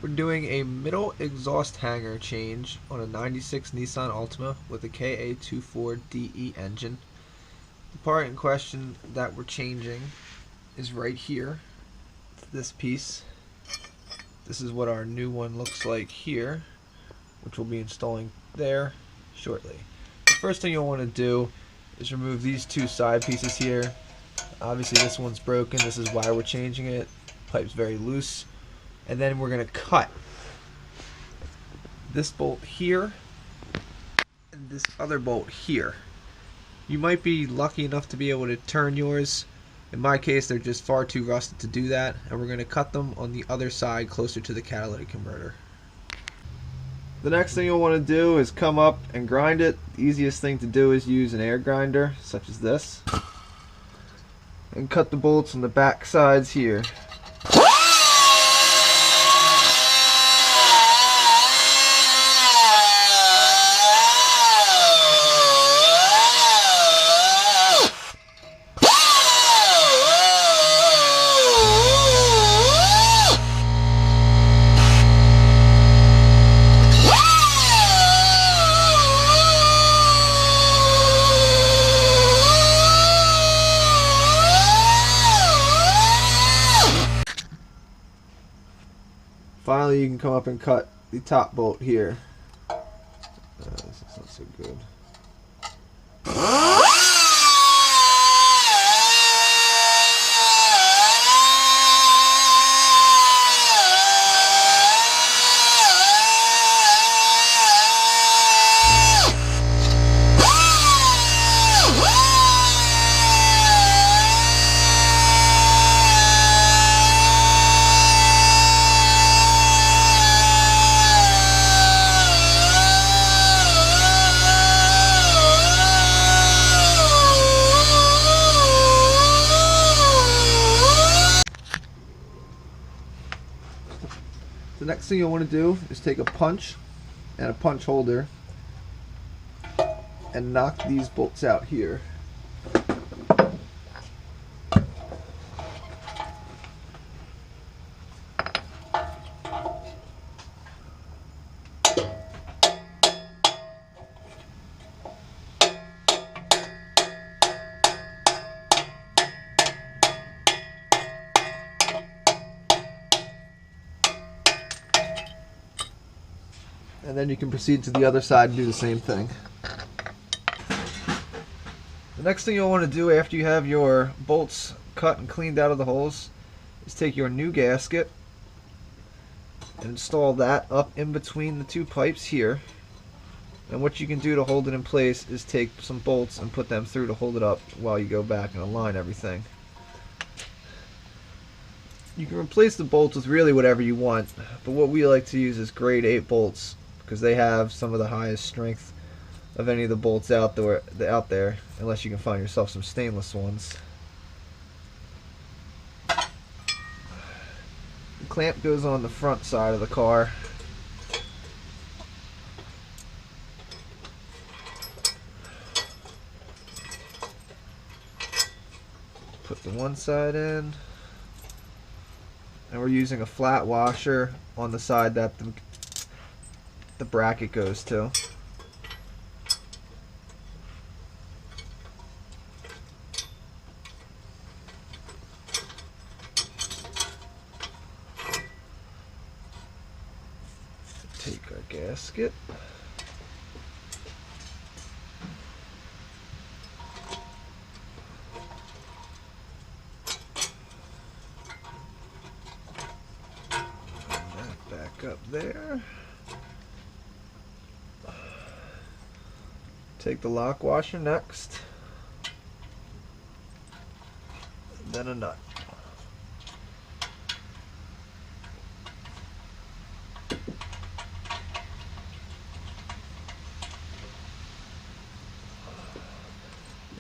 We're doing a middle exhaust hanger change on a 96 Nissan Altima with a KA24DE engine. The part in question that we're changing is right here. It's this piece. This is what our new one looks like here, which we'll be installing there shortly. The first thing you'll want to do is remove these two side pieces here. Obviously this one's broken, this is why we're changing it. Pipe's very loose. And then we're going to cut this bolt here and this other bolt here. You might be lucky enough to be able to turn yours. In my case, they're just far too rusted to do that, and we're going to cut them on the other side closer to the catalytic converter. The next thing you'll want to do is come up and grind it. The easiest thing to do is use an air grinder such as this and cut the bolts on the back sides here. Finally, you can come up and cut the top bolt here. This is not so good. The next thing you'll want to do is take a punch and a punch holder and knock these bolts out here. And then you can proceed to the other side and do the same thing. The next thing you'll want to do after you have your bolts cut and cleaned out of the holes is take your new gasket and install that up in between the two pipes here. And what you can do to hold it in place is take some bolts and put them through to hold it up while you go back and align everything. You can replace the bolts with really whatever you want, but what we like to use is grade 8 bolts, because they have some of the highest strength of any of the bolts out there, unless you can find yourself some stainless ones. The clamp goes on the front side of the car. Put the one side in, and we're using a flat washer on the side that the bracket goes to. Take our gasket. And that back up there. Take the lock washer next, then a nut.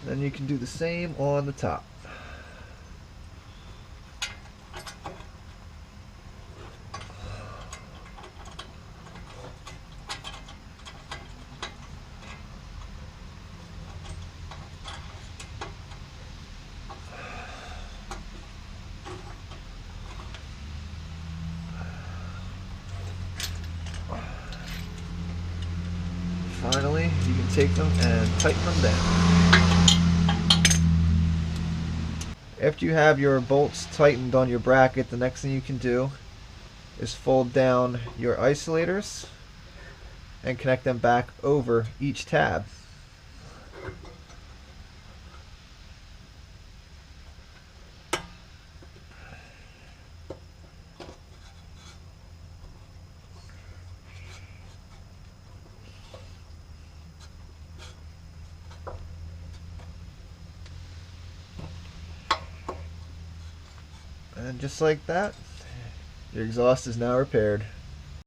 Then you can do the same on the top. finally, you can take them and tighten them down. After you have your bolts tightened on your bracket, the next thing you can do is fold down your isolators and connect them back over each tab. And just like that, your exhaust is now repaired.